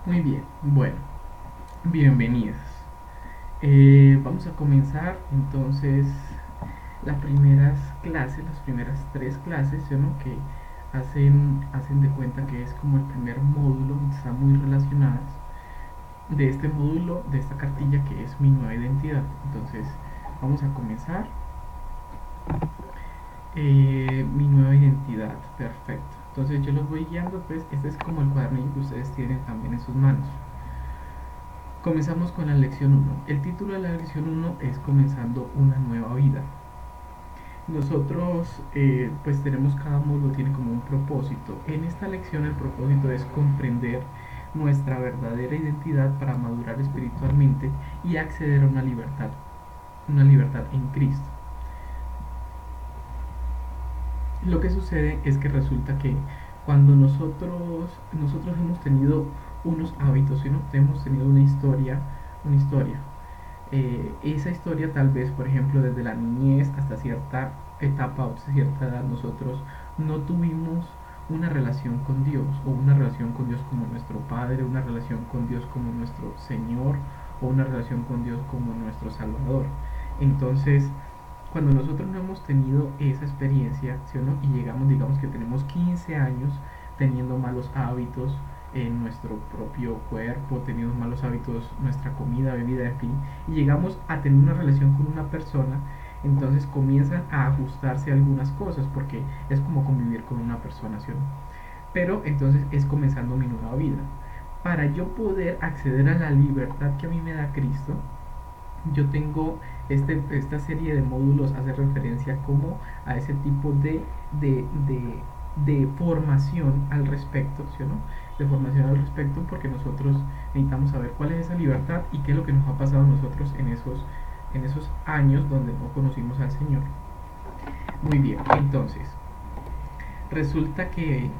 Muy bien, bueno, bienvenidos. Vamos a comenzar entonces las primeras clases, las primeras tres clases, ¿no? Que hacen de cuenta que es como el primer módulo, están muy relacionadas de este módulo, de esta cartilla que es mi nueva identidad. Entonces, vamos a comenzar mi nueva identidad, perfecto. Entonces yo los voy guiando, pues este es como el cuadernillo que ustedes tienen también en sus manos. Comenzamos con la lección uno. El título de la lección uno es Comenzando una nueva vida. Nosotros pues tenemos, cada módulo tiene como un propósito. En esta lección el propósito es comprender nuestra verdadera identidad para madurar espiritualmente y acceder a una libertad en Cristo. Lo que sucede es que resulta que cuando nosotros hemos tenido unos hábitos, ¿sí? ¿No? Hemos tenido una historia. Esa historia tal vez, por ejemplo, desde la niñez hasta cierta etapa o cierta edad, nosotros no tuvimos una relación con Dios o una relación con Dios como nuestro Padre, una relación con Dios como nuestro Señor o una relación con Dios como nuestro Salvador. Entonces, cuando nosotros no hemos tenido esa experiencia, ¿sí o no? Y llegamos, digamos que tenemos 15 años teniendo malos hábitos en nuestro propio cuerpo, teniendo malos hábitos, nuestra comida, bebida, en fin, y llegamos a tener una relación con una persona, entonces comienzan a ajustarse algunas cosas, porque es como convivir con una persona, ¿sí o no? Pero entonces es comenzando mi nueva vida. Para yo poder acceder a la libertad que a mí me da Cristo, yo tengo esta serie de módulos hace referencia como a ese tipo de, de, de formación al respecto, ¿sí o no? De formación al respecto porque nosotros necesitamos saber cuál es esa libertad y qué es lo que nos ha pasado a nosotros en esos años donde no conocimos al Señor. Muy bien, entonces, resulta que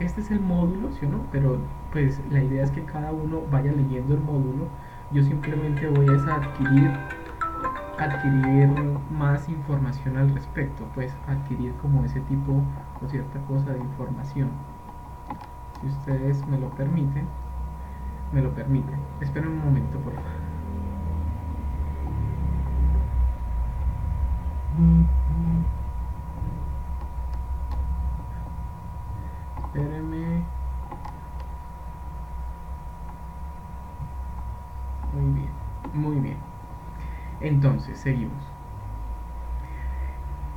este es el módulo, ¿sí o no? Pero pues la idea es que cada uno vaya leyendo el módulo. Yo simplemente voy a adquirir más información al respecto, pues adquirir como ese tipo o cierta cosa de información. Si ustedes me lo permiten. Esperen un momento, por favor. Espérenme. Muy bien, muy bien. Entonces, seguimos.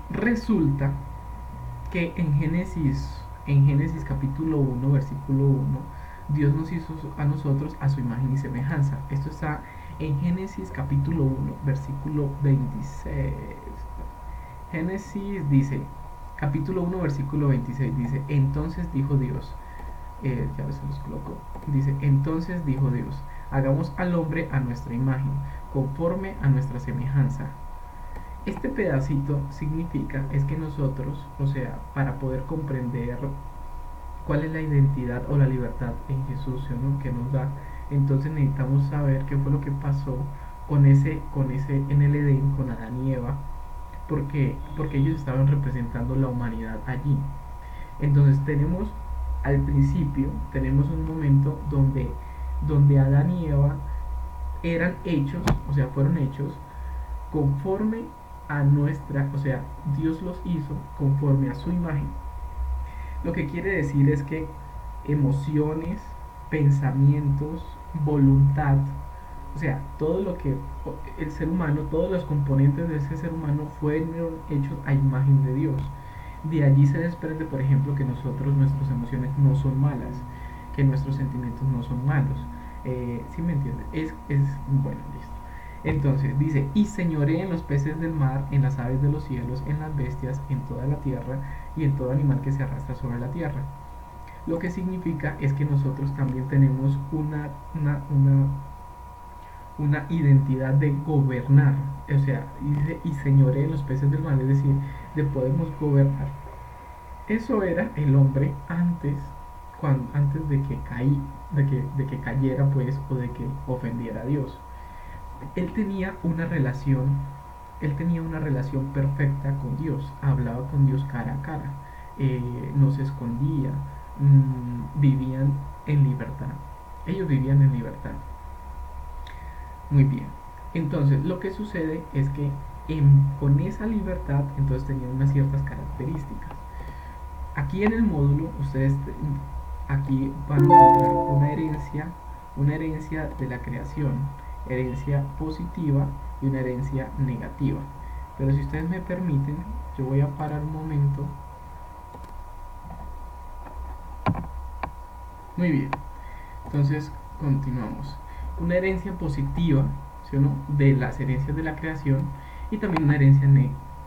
Resulta que en Génesis capítulo uno versículo uno Dios nos hizo a nosotros a su imagen y semejanza. Esto está en Génesis capítulo uno versículo 26. Génesis dice, capítulo uno versículo 26 dice, entonces dijo Dios, ya se los coloco, dice, entonces dijo Dios, hagamos al hombre a nuestra imagen, conforme a nuestra semejanza. Este pedacito significa es que nosotros, o sea, para poder comprender cuál es la identidad o la libertad en Jesús, ¿no? Que nos da, entonces necesitamos saber qué fue lo que pasó con ese en el Edén, con Adán y Eva, porque ellos estaban representando la humanidad allí. Entonces al principio, tenemos un momento donde Adán y Eva eran hechos, o sea, fueron hechos conforme a nuestra, o sea, Dios los hizo conforme a su imagen. Lo que quiere decir es que emociones, pensamientos, voluntad, o sea, todo lo que el ser humano, todos los componentes de ese ser humano fueron hechos a imagen de Dios. De allí se desprende, por ejemplo, que nuestras emociones no son malas, que nuestros sentimientos no son malos. ¿Sí me entiendes? Bueno, listo. Entonces dice, y señoré en los peces del mar, en las aves de los cielos, en las bestias, en toda la tierra y en todo animal que se arrastra sobre la tierra. Lo que significa es que nosotros también tenemos una identidad de gobernar, o sea, y señoré en los peces del mar, es decir, de podemos gobernar. Eso era el hombre antes de que de que cayera pues o de que ofendiera a Dios. Él tenía una relación, él tenía una relación perfecta con Dios, hablaba con Dios cara a cara, no se escondía, vivían en libertad. Ellos vivían en libertad. Muy bien. Entonces, lo que sucede es que con esa libertad, entonces tenían unas ciertas características. Aquí en el módulo, ustedes aquí van a encontrar una herencia de la creación, herencia positiva y una herencia negativa. Pero si ustedes me permiten, yo voy a parar un momento. Muy bien. Entonces, continuamos. Una herencia positiva, ¿sí o no?, de las herencias de la creación y también una herencia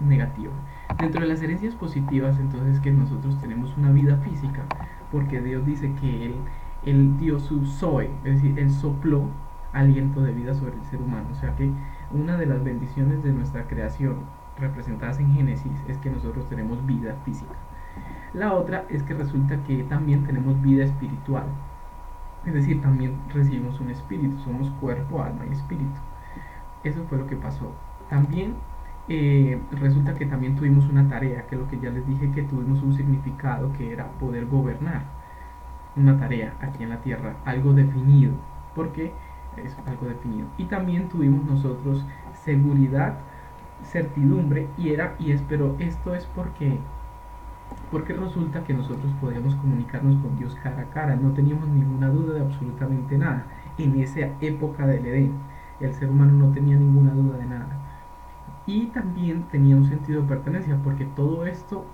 negativa. Dentro de las herencias positivas, entonces, que nosotros tenemos una vida física, porque Dios dice que Él dio su zoe, es decir, Él sopló aliento de vida sobre el ser humano. O sea que una de las bendiciones de nuestra creación, representadas en Génesis, es que nosotros tenemos vida física. La otra es que resulta que también tenemos vida espiritual. Es decir, también recibimos un espíritu, somos cuerpo, alma y espíritu. Eso fue lo que pasó. También resulta que también tuvimos una tarea, que es lo que ya les dije, que tuvimos un significado que era poder gobernar. Una tarea aquí en la tierra, algo definido. Porque es algo definido. Y también tuvimos nosotros seguridad, certidumbre, pero esto es porque resulta que nosotros podíamos comunicarnos con Dios cara a cara, no teníamos ninguna duda de absolutamente nada. En esa época del Edén, el ser humano no tenía ninguna duda de nada. Y también tenía un sentido de pertenencia, porque todo esto,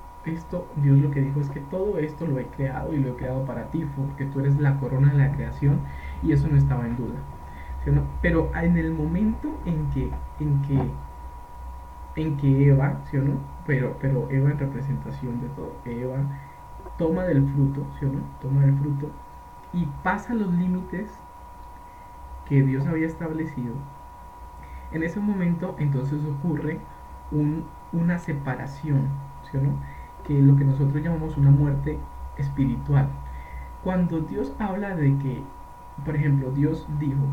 Dios lo que dijo es que todo esto lo he creado y lo he creado para ti, porque tú eres la corona de la creación, y eso no estaba en duda. ¿Sí o no? Pero en el momento en que Eva, ¿sí o no? Pero Eva en representación de todo. Eva toma del fruto, ¿sí o no? Toma del fruto y pasa los límites que Dios había establecido. En ese momento entonces ocurre una separación, ¿sí o no? Que es lo que nosotros llamamos una muerte espiritual. Cuando Dios habla de que, por ejemplo, Dios dijo,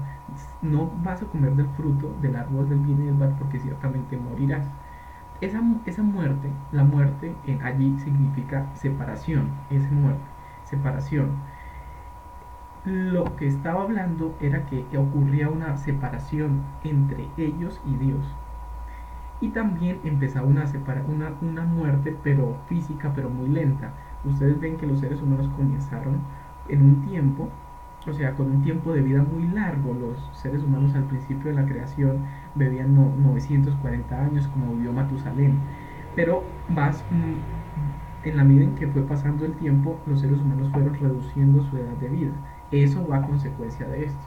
no vas a comer del fruto del árbol del bien y del mal porque ciertamente morirás. Esa muerte, la muerte allí significa separación, esa muerte, separación. Lo que estaba hablando era que ocurría una separación entre ellos y Dios. Y también empezaba una muerte, pero física, pero muy lenta. Ustedes ven que los seres humanos comenzaron en un tiempo, o sea, con un tiempo de vida muy largo. Los seres humanos al principio de la creación vivían 940 años, como vivió Matusalén. Pero en la medida en que fue pasando el tiempo, los seres humanos fueron reduciendo su edad de vida. Eso va a consecuencia de esto.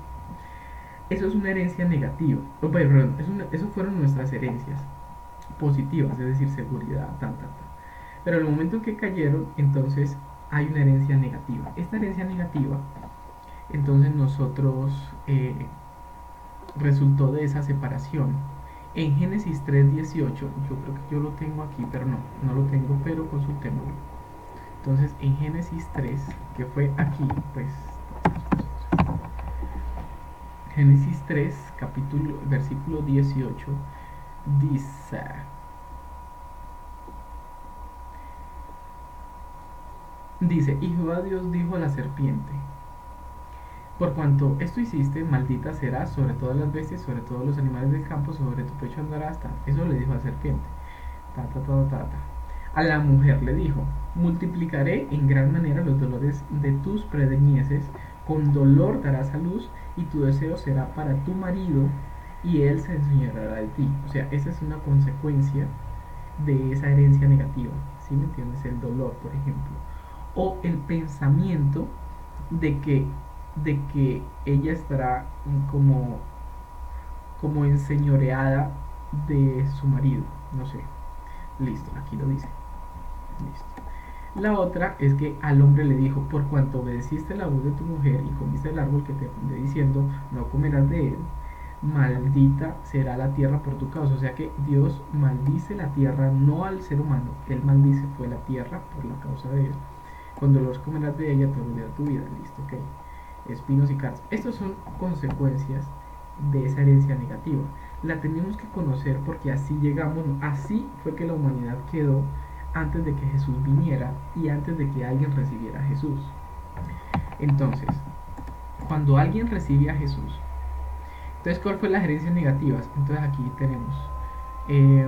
Eso es una herencia negativa. Perdón, eso fueron nuestras herencias positivas, es decir, seguridad, tal. Pero en el momento en que cayeron, entonces hay una herencia negativa. Esta herencia negativa, entonces nosotros resultó de esa separación. En Génesis 3:18, yo creo que yo lo tengo aquí, pero no lo tengo, pero consultémoslo. Entonces en Génesis 3, que fue aquí, pues Génesis 3, versículo 18, dice, y Jehová Dios dijo a la serpiente, por cuanto esto hiciste, maldita serás sobre todas las bestias, sobre todos los animales del campo, sobre tu pecho andarás. Eso le dijo a la serpiente. A la mujer le dijo, multiplicaré en gran manera los dolores de tus preñeces, con dolor darás a luz, y tu deseo será para tu marido, y él se enseñará de ti. O sea, esa es una consecuencia de esa herencia negativa. ¿Sí me entiendes? El dolor, por ejemplo. O el pensamiento de que ella estará como enseñoreada de su marido. No sé. Listo, aquí lo dice. Listo. La otra es que al hombre le dijo, por cuanto obedeciste la voz de tu mujer y comiste el árbol que te mandé diciendo, no comerás de él, maldita será la tierra por tu causa. O sea que Dios maldice la tierra, no al ser humano, él maldice fue la tierra por la causa de él. Con dolor comerás de ella todo el día de tu vida. Listo, ok. Espinos y cardos. Estas son consecuencias de esa herencia negativa. La tenemos que conocer porque así llegamos, así fue que la humanidad quedó antes de que Jesús viniera y antes de que alguien recibiera a Jesús. Entonces, cuando alguien recibe a Jesús, entonces, ¿cuál fue las herencias negativas? Entonces aquí tenemos eh,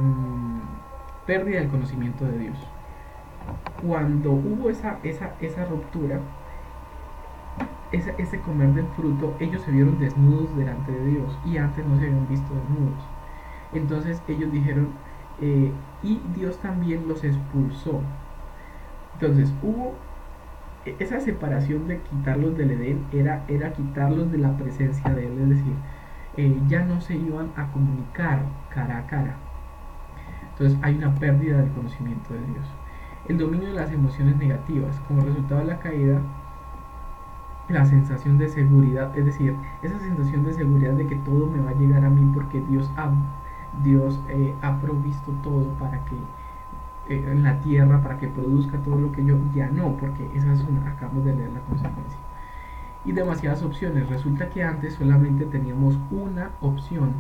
pérdida del conocimiento de Dios. Cuando hubo esa ruptura, ese comer del fruto, ellos se vieron desnudos delante de Dios y antes no se habían visto desnudos. Entonces ellos dijeron, y Dios también los expulsó. Entonces hubo esa separación de quitarlos del Edén, era quitarlos de la presencia de Él, es decir, ya no se iban a comunicar cara a cara. Entonces hay una pérdida del conocimiento de Dios. El dominio de las emociones negativas, como resultado de la caída, la sensación de seguridad, es decir, esa sensación de seguridad de que todo me va a llegar a mí porque Dios ha provisto todo para que en la tierra, para que produzca todo lo que yo, ya no, porque esa es una, acabamos de leer la consecuencia. Y demasiadas opciones. Resulta que antes solamente teníamos una opción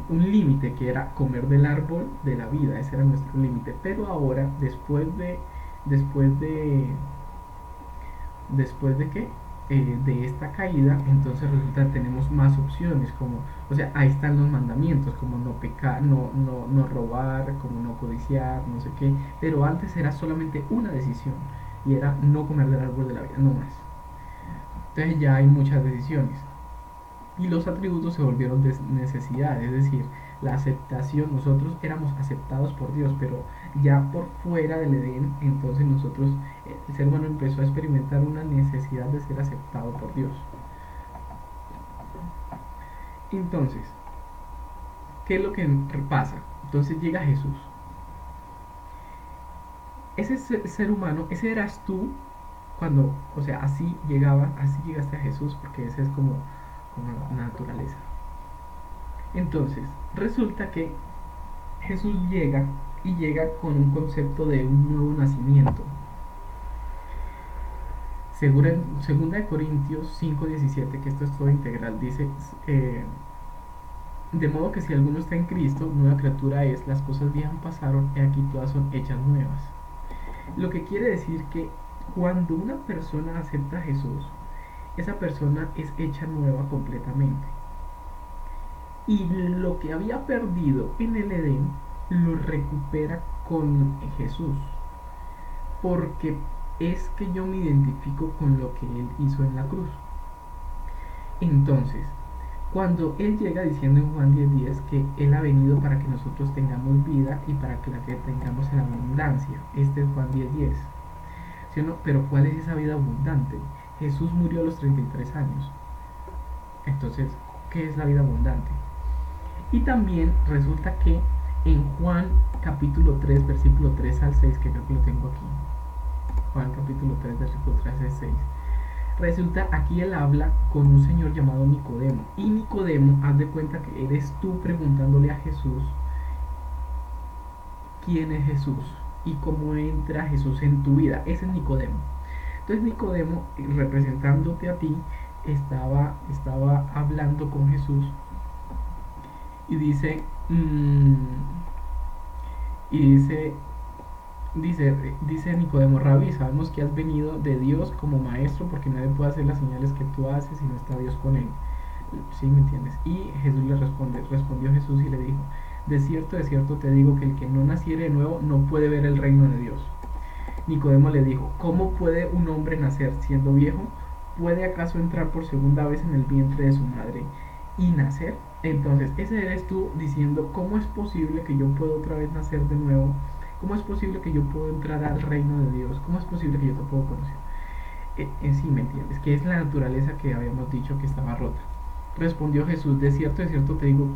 un límite que era comer del árbol de la vida, ese era nuestro límite. Pero ahora, después de, después de que de esta caída, entonces resulta que tenemos más opciones, como, o sea, ahí están los mandamientos, como no pecar, no robar, como no codiciar, no sé qué, pero antes era solamente una decisión, y era no comer del árbol de la vida, no más. Entonces ya hay muchas decisiones. Y los atributos se volvieron necesidades, es decir, la aceptación, nosotros éramos aceptados por Dios, pero ya por fuera del Edén, entonces nosotros, el ser humano empezó a experimentar una necesidad de ser aceptado por Dios. Entonces, ¿qué es lo que pasa? Entonces llega Jesús. Ese ser humano, ese eras tú cuando, o sea, así llegaste a Jesús, porque esa es como la naturaleza. Entonces, resulta que Jesús llega y llega con un concepto de un nuevo nacimiento. Segunda de Corintios 5:17, que esto es todo integral, dice, de modo que si alguno está en Cristo, nueva criatura es, las cosas viejas pasaron y aquí todas son hechas nuevas. Lo que quiere decir que cuando una persona acepta a Jesús, esa persona es hecha nueva completamente. Y lo que había perdido en el Edén lo recupera con Jesús. Porque es que yo me identifico con lo que Él hizo en la cruz. Entonces, cuando Él llega diciendo en Juan 10:10 que Él ha venido para que nosotros tengamos vida y para que la que tengamos en abundancia. Este es Juan 10:10. ¿Sí o no? Pero ¿cuál es esa vida abundante? Jesús murió a los 33 años. Entonces, ¿qué es la vida abundante? Y también resulta que en Juan capítulo 3, versículo 3 al 6, que creo que lo tengo aquí. Juan capítulo 3, versículo 3 al 6. Resulta, aquí él habla con un señor llamado Nicodemo. Y Nicodemo, haz de cuenta que eres tú preguntándole a Jesús quién es Jesús y cómo entra Jesús en tu vida. Ese es Nicodemo. Entonces Nicodemo, representándote a ti, estaba hablando con Jesús y dice, y dice Nicodemo, Rabí, sabemos que has venido de Dios como maestro porque nadie puede hacer las señales que tú haces si no está Dios con él. ¿Sí me entiendes? Y Jesús le respondió Jesús y le dijo, de cierto te digo que el que no naciere de nuevo no puede ver el reino de Dios. Nicodemo le dijo, ¿cómo puede un hombre nacer siendo viejo? ¿Puede acaso entrar por segunda vez en el vientre de su madre y nacer? Entonces, ese eres tú diciendo, ¿cómo es posible que yo pueda otra vez nacer de nuevo? ¿Cómo es posible que yo pueda entrar al reino de Dios? ¿Cómo es posible que yo te puedo conocer? En sí, ¿me entiendes? Que es la naturaleza que habíamos dicho que estaba rota. Respondió Jesús, de cierto te digo,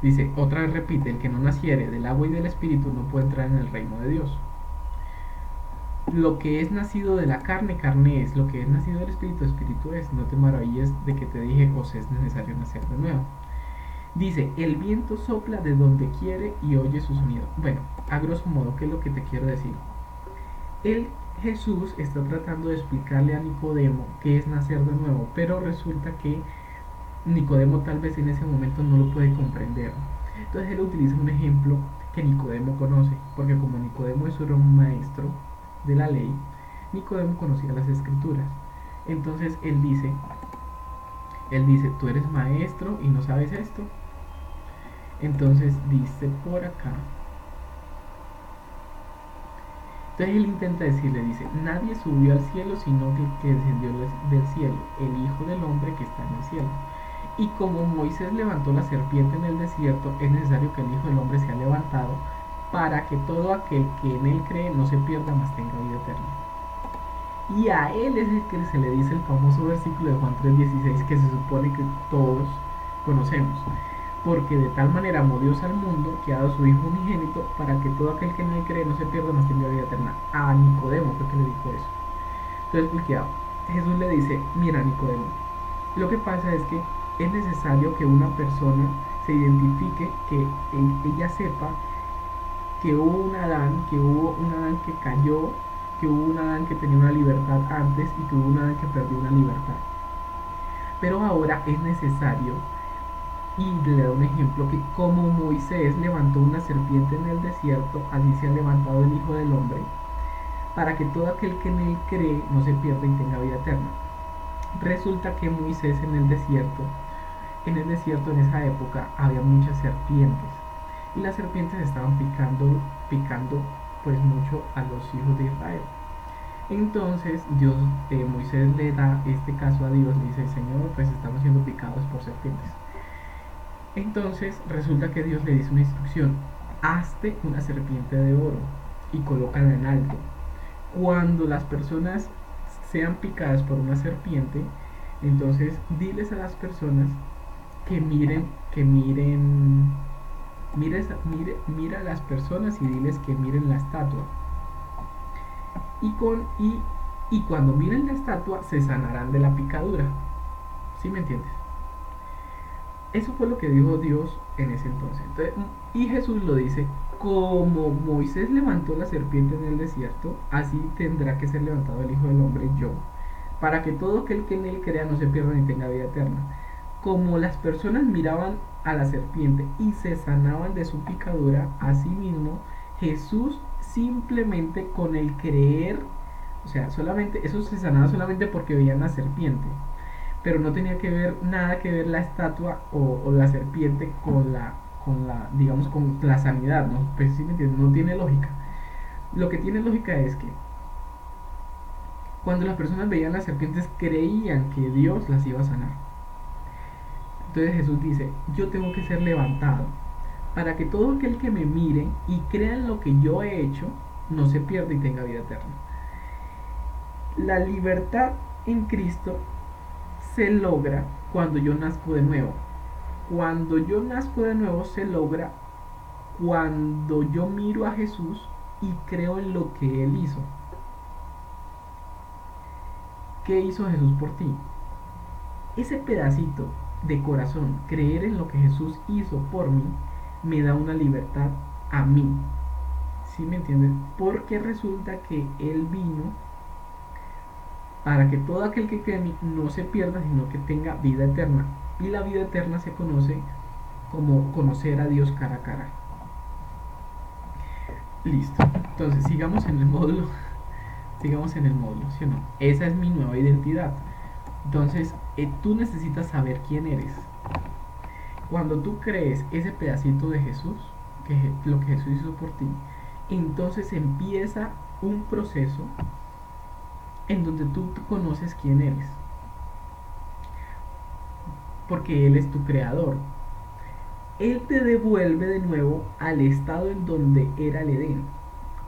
dice, otra vez repite, el que no naciere del agua y del espíritu no puede entrar en el reino de Dios. Lo que es nacido de la carne, carne es, lo que es nacido del espíritu, espíritu es. No te maravilles de que te dije, os es necesario nacer de nuevo. Dice, el viento sopla de donde quiere y oye su sonido. Bueno, a grosso modo, ¿qué es lo que te quiero decir? Jesús está tratando de explicarle a Nicodemo qué es nacer de nuevo, pero resulta que Nicodemo tal vez en ese momento no lo puede comprender. Entonces él utiliza un ejemplo que Nicodemo conoce, porque como Nicodemo es un maestro de la ley, Nicodemo conocía las escrituras. Entonces él dice, tú eres maestro y no sabes esto. Entonces dice por acá. Entonces él intenta decirle, dice, nadie subió al cielo sino que el que descendió del cielo, el Hijo del Hombre que está en el cielo. Y como Moisés levantó la serpiente en el desierto, es necesario que el Hijo del Hombre sea levantado para que todo aquel que en él cree no se pierda, mas tenga vida eterna. Y a él es el que se le dice el famoso versículo de Juan 3:16 que se supone que todos conocemos. Porque de tal manera amó Dios al mundo que ha dado a su Hijo unigénito para que todo aquel que en él cree no se pierda, mas tenga vida eterna. A Nicodemo fue que le dijo eso. Entonces, cuidado. Jesús le dice, mira Nicodemo, lo que pasa es que es necesario que una persona se identifique, que ella sepa que hubo un Adán, que cayó, que hubo un Adán que tenía una libertad antes y que hubo un Adán que perdió una libertad. Pero ahora es necesario, y le da un ejemplo, que como Moisés levantó una serpiente en el desierto, así se ha levantado el Hijo del Hombre, para que todo aquel que en él cree no se pierda y tenga vida eterna. Resulta que Moisés en esa época había muchas serpientes y las serpientes estaban picando pues mucho a los hijos de Israel. Entonces Moisés le da este caso a Dios, le dice, Señor, pues estamos siendo picados por serpientes. Entonces resulta que Dios le dice una instrucción, hazte una serpiente de oro y colócala en alto. Cuando las personas sean picadas por una serpiente, entonces diles a las personas que mira a las personas y diles que miren la estatua. Y cuando miren la estatua se sanarán de la picadura. ¿Sí me entiendes? Eso fue lo que dijo Dios en ese entonces. Y Jesús lo dice, como Moisés levantó la serpiente en el desierto, así tendrá que ser levantado el Hijo del Hombre, yo, para que todo aquel que en él crea no se pierda ni tenga vida eterna. Como las personas miraban a la serpiente y se sanaban de su picadura, así mismo Jesús simplemente con el creer, o sea, solamente eso se sanaba solamente porque veían la serpiente, pero no tenía que ver nada que ver la estatua o la serpiente digamos, con la sanidad, ¿no? Pues sí me entiendes, no tiene lógica. Lo que tiene lógica es que cuando las personas veían las serpientes creían que Dios las iba a sanar. Entonces Jesús dice, yo tengo que ser levantado para que todo aquel que me mire y crea en lo que yo he hecho no se pierda y tenga vida eterna. La libertad en Cristo se logra cuando yo nazco de nuevo. Cuando yo nazco de nuevo se logra cuando yo miro a Jesús y creo en lo que Él hizo. ¿Qué hizo Jesús por ti? Ese pedacito de corazón, creer en lo que Jesús hizo por mí, me da una libertad a mí. ¿Sí me entiendes? Porque resulta que Él vino para que todo aquel que cree en mí no se pierda, sino que tenga vida eterna. Y la vida eterna se conoce como conocer a Dios cara a cara. Listo. Entonces, sigamos en el módulo, ¿sí o no? Esa es mi nueva identidad. Entonces, tú necesitas saber quién eres. Cuando tú crees ese pedacito de Jesús, lo que Jesús hizo por ti, entonces empieza un proceso en donde tú conoces quién eres. Porque Él es tu creador. Él te devuelve de nuevo al estado en donde era el Edén,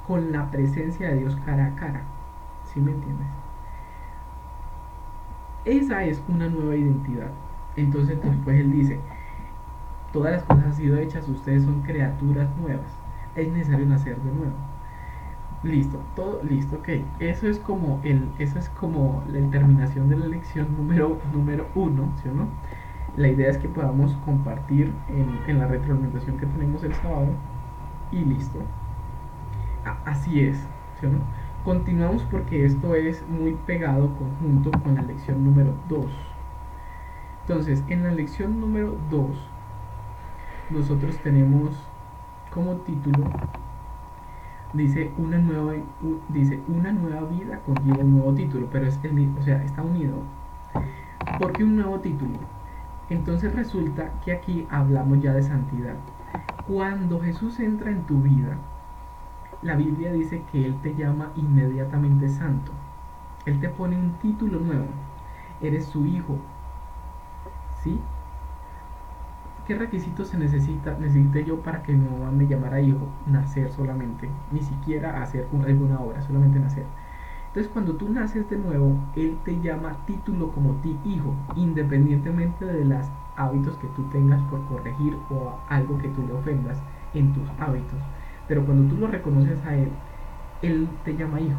con la presencia de Dios cara a cara. ¿Sí me entiendes? Esa es una nueva identidad. Entonces después Él dice, todas las cosas han sido hechas, ustedes son criaturas nuevas. Es necesario nacer de nuevo. Listo, todo listo, ok. Eso es como la terminación de la lección número 1, ¿sí o no? La idea es que podamos compartir en la retroalimentación que tenemos el sábado. Y listo. Así es, ¿sí o no? Continuamos porque esto es muy pegado conjunto con la lección número 2. Entonces, en la lección número 2, nosotros tenemos como título dice una nueva vida conlleva un nuevo título, pero es el mismo, o sea, está unido. ¿Por qué un nuevo título? Entonces resulta que aquí hablamos ya de santidad. Cuando Jesús entra en tu vida, la Biblia dice que Él te llama inmediatamente santo. Él te pone un título nuevo. Eres su hijo. ¿Sí? ¿Qué requisitos se necesité yo para que mi mamá me llamara hijo? Nacer solamente. Ni siquiera hacer alguna obra, solamente nacer. Entonces cuando tú naces de nuevo, Él te llama título como ti hijo, independientemente de los hábitos que tú tengas por corregir o algo que tú le ofendas en tus hábitos. Pero cuando tú lo reconoces a Él, Él te llama hijo.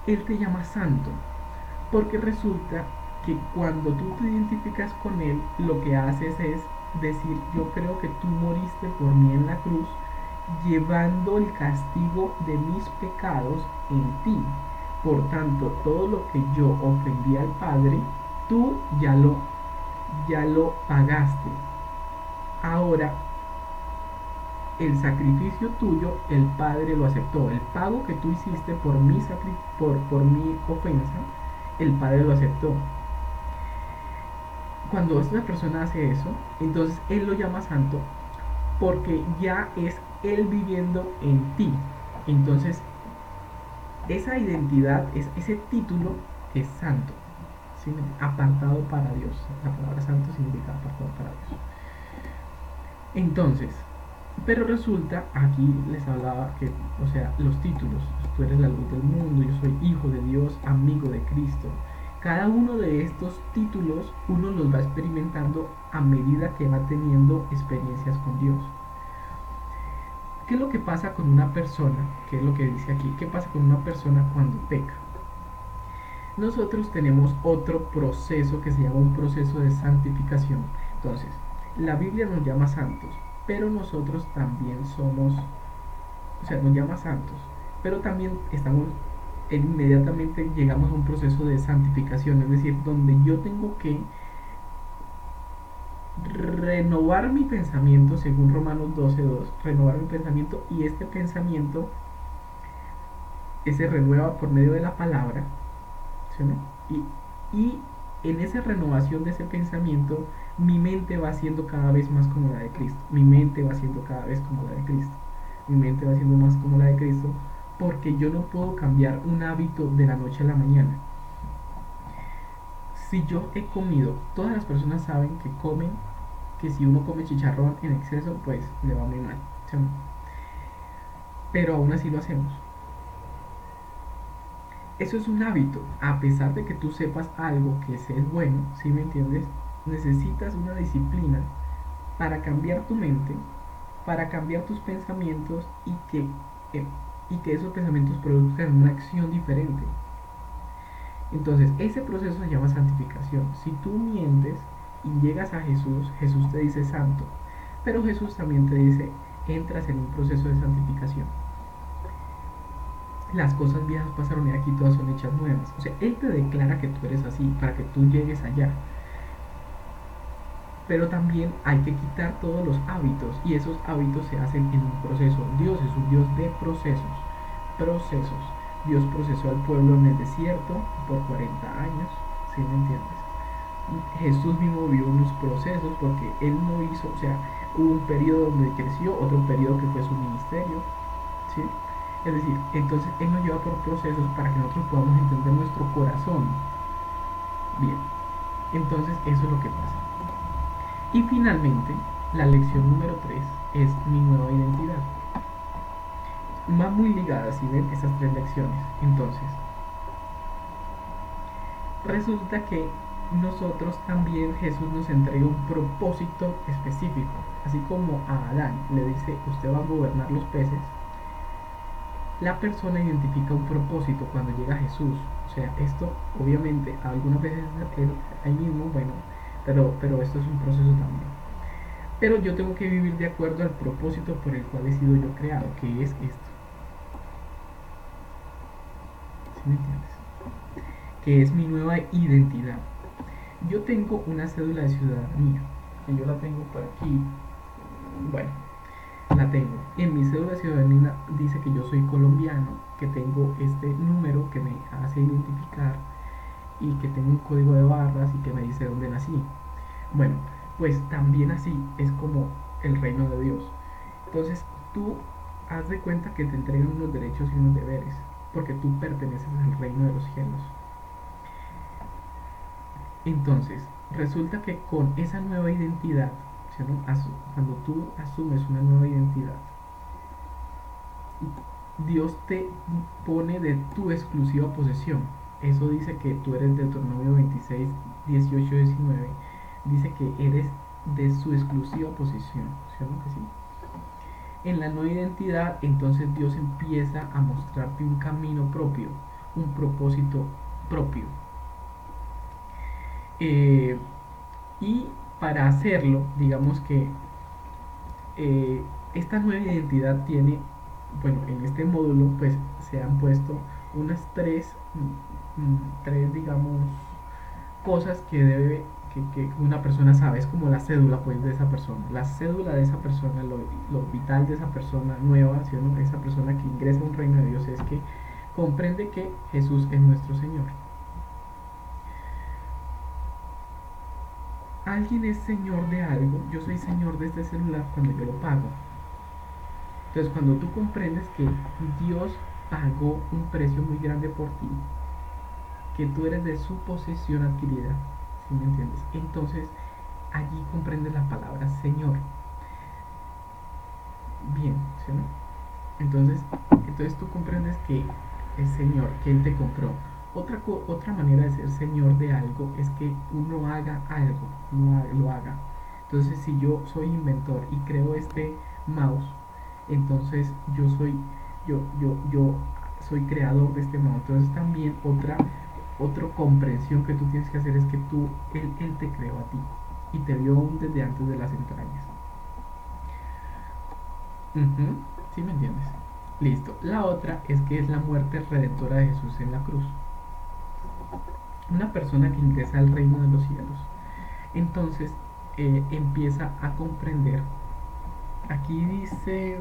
Él te llama santo. Porque resulta que cuando tú te identificas con Él, lo que haces es decir, yo creo que tú moriste por mí en la cruz, llevando el castigo de mis pecados en ti. Por tanto, todo lo que yo ofendí al Padre, tú ya lo pagaste. Ahora, el sacrificio tuyo, el Padre lo aceptó. El pago que tú hiciste por mi ofensa, el Padre lo aceptó. Cuando una persona hace eso, entonces Él lo llama santo porque ya es Él viviendo en ti. Entonces, esa identidad, ese título es santo, ¿sí? Apartado para Dios. La palabra santo significa apartado para Dios. Entonces, pero resulta, aquí les hablaba que, o sea, los títulos, tú eres la luz del mundo, yo soy hijo de Dios, amigo de Cristo. Cada uno de estos títulos uno los va experimentando a medida que va teniendo experiencias con Dios. ¿Qué es lo que pasa con una persona? ¿Qué es lo que dice aquí? ¿Qué pasa con una persona cuando peca? Nosotros tenemos otro proceso que se llama un proceso de santificación. Entonces, la Biblia nos llama santos, pero nosotros también somos, o sea, nos llama santos, pero también inmediatamente llegamos a un proceso de santificación, es decir, donde yo tengo que renovar mi pensamiento, según Romanos 12:2, renovar mi pensamiento, y este pensamiento se renueva por medio de la palabra, ¿sí? Y en esa renovación de ese pensamiento, mi mente va siendo cada vez más como la de Cristo. Mi mente va siendo cada vez como la de Cristo. Mi mente va siendo más como la de Cristo porque yo no puedo cambiar un hábito de la noche a la mañana. Si yo he comido, todas las personas saben que si uno come chicharrón en exceso, pues le va muy mal, ¿sí? Pero aún así lo hacemos. Eso es un hábito, a pesar de que tú sepas algo que es bueno, ¿sí me entiendes? Necesitas una disciplina para cambiar tu mente, para cambiar tus pensamientos eh, y que esos pensamientos produzcan una acción diferente. Entonces, ese proceso se llama santificación. Si tú mientes y llegas a Jesús, Jesús te dice santo, pero Jesús también te dice, entras en un proceso de santificación. Las cosas viejas pasaron y aquí todas son hechas nuevas. O sea, Él te declara que tú eres así para que tú llegues allá. Pero también hay que quitar todos los hábitos y esos hábitos se hacen en un proceso. Dios es un Dios de procesos. Procesos. Dios procesó al pueblo en el desierto por 40 años, ¿sí me entiendes? Jesús mismo vivió unos procesos porque Él no hizo, o sea, hubo un periodo donde creció, otro periodo que fue su ministerio, ¿sí? Es decir, entonces Él nos lleva por procesos para que nosotros podamos entender nuestro corazón. Bien, entonces eso es lo que pasa. Y finalmente, la lección número 3 es mi nueva identidad. Va muy ligada, si ven, esas tres lecciones. Entonces, resulta que nosotros también, Jesús nos entrega un propósito específico. Así como a Adán le dice, usted va a gobernar los peces, la persona identifica un propósito cuando llega a Jesús. O sea, esto obviamente algunas veces ahí mismo, bueno, pero esto es un proceso también. Pero yo tengo que vivir de acuerdo al propósito por el cual he sido yo creado, que es esto. ¿Sí me entiendes? Que es mi nueva identidad. Yo tengo una cédula de ciudadanía, que yo la tengo por aquí. Bueno, la tengo. En mi cédula de ciudadanía dice que yo soy colombiano, que tengo este número que me hace identificar y que tengo un código de barras y que me dice dónde nací. Bueno, pues también así es como el reino de Dios. Entonces tú haz de cuenta que te entregan unos derechos y unos deberes, porque tú perteneces al reino de los cielos. Entonces, resulta que con esa nueva identidad, ¿sí, no? Cuando tú asumes una nueva identidad, Dios te pone de tu exclusiva posesión. Eso dice que tú eres de Deuteronomio 26, 18, 19. Dice que eres de su exclusiva posesión. ¿Sí, no? Que sí. En la nueva identidad, entonces Dios empieza a mostrarte un camino propio, un propósito propio. Eh, y para hacerlo, digamos que eh, esta nueva identidad tiene, bueno, en este módulo pues se han puesto unas tres digamos, cosas que debe, que una persona sabe, es como la cédula pues de esa persona, la cédula de esa persona, lo vital de esa persona nueva, ¿sí, no? Esa persona que ingresa a un reino de Dios es que comprende que Jesús es nuestro Señor. Alguien es señor de algo, yo soy señor de este celular cuando yo lo pago. Entonces, cuando tú comprendes que Dios pagó un precio muy grande por ti, que tú eres de su posesión adquirida, ¿sí me entiendes? Entonces, allí comprendes la palabra Señor. Bien, ¿sí, no? Entonces tú comprendes que es Señor, que Él te compró. Otra manera de ser Señor de algo es que uno haga algo, no lo haga. Entonces, si yo soy inventor y creo este mouse, entonces yo soy creador de este mouse. Entonces también otra comprensión que tú tienes que hacer es que él te creó a ti y te vio aún desde antes de las entrañas. Ujú, ¿sí me entiendes? Listo. La otra es que es la muerte redentora de Jesús en la cruz. Una persona que ingresa al reino de los cielos, entonces empieza a comprender. Aquí dice,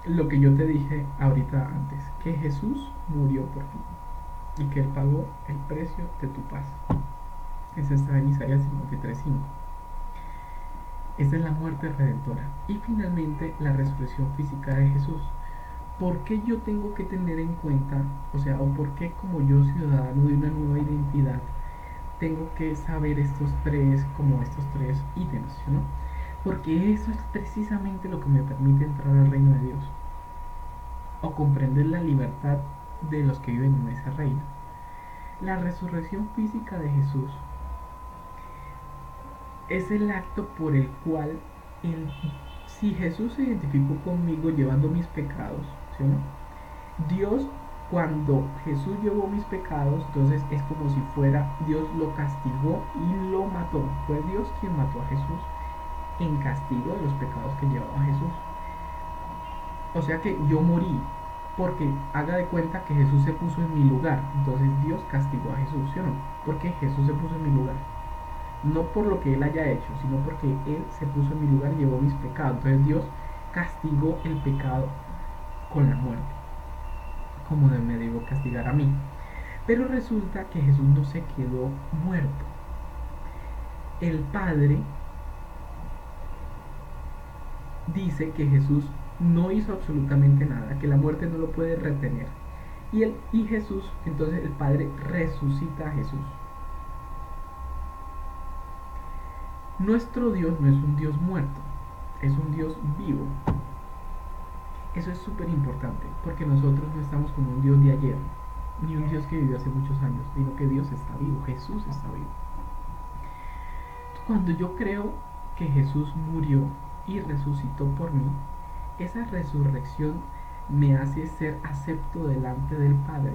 lo que yo te dije ahorita antes, que Jesús murió por ti y que Él pagó el precio de tu paz. Esa está en Isaías 53:5. Esa es la muerte redentora. Y finalmente la resurrección física de Jesús. ¿Por qué yo tengo que tener en cuenta, o sea, o por qué como yo ciudadano de una nueva identidad, tengo que saber estos tres ítems, ¿no? Porque eso es precisamente lo que me permite entrar al reino de Dios o comprender la libertad de los que viven en ese reino. La resurrección física de Jesús es el acto por el cual el, si Jesús se identificó conmigo llevando mis pecados, ¿sí o no? Dios, cuando Jesús llevó mis pecados, entonces es como si fuera Dios lo castigó y lo mató. Fue Dios quien mató a Jesús en castigo de los pecados que llevaba Jesús. O sea que yo morí porque haga de cuenta que Jesús se puso en mi lugar. Entonces Dios castigó a Jesús, ¿sí o no? Porque Jesús se puso en mi lugar. No por lo que Él haya hecho, sino porque Él se puso en mi lugar y llevó mis pecados. Entonces Dios castigó el pecado con la muerte, como me debo castigar a mí. Pero resulta que Jesús no se quedó muerto. El Padre dice que Jesús no hizo absolutamente nada, que la muerte no lo puede retener. Y Jesús, entonces el Padre resucita a Jesús. Nuestro Dios no es un Dios muerto, es un Dios vivo. Eso es súper importante, porque nosotros no estamos con un Dios de ayer, ni un Dios que vivió hace muchos años, sino que Dios está vivo, Jesús está vivo. Cuando yo creo que Jesús murió y resucitó por mí, esa resurrección me hace ser acepto delante del Padre,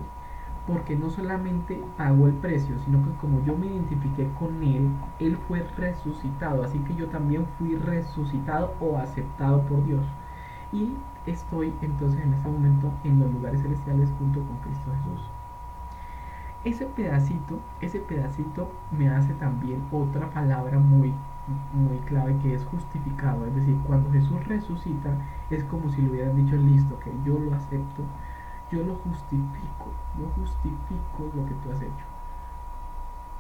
porque no solamente pagó el precio, sino que como yo me identifiqué con Él, Él fue resucitado, así que yo también fui resucitado o aceptado por Dios. Y estoy entonces en este momento en los lugares celestiales junto con Cristo Jesús. Ese pedacito me hace también otra palabra muy, muy clave que es justificado. Es decir, cuando Jesús resucita es como si le hubieran dicho, listo, que yo lo acepto, yo justifico lo que tú has hecho.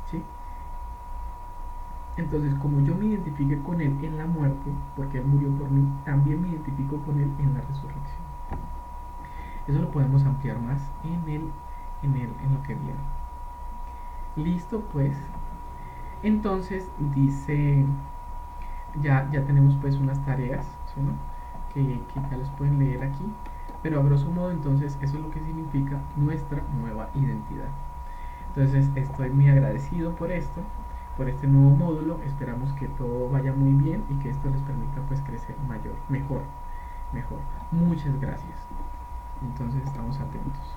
¿Sí? Entonces, como yo me identifique con Él en la muerte, porque Él murió por mí, también me identifico con Él en la resurrección. Eso lo podemos ampliar más en lo que viene. Listo, pues. Entonces dice, ya tenemos pues unas tareas, ¿sí, no? que ya las pueden leer aquí. Pero a grosso modo, entonces, eso es lo que significa nuestra nueva identidad. Entonces, estoy muy agradecido por este nuevo módulo. Esperamos que todo vaya muy bien y que esto les permita pues crecer mejor. Muchas gracias. Entonces, estamos atentos.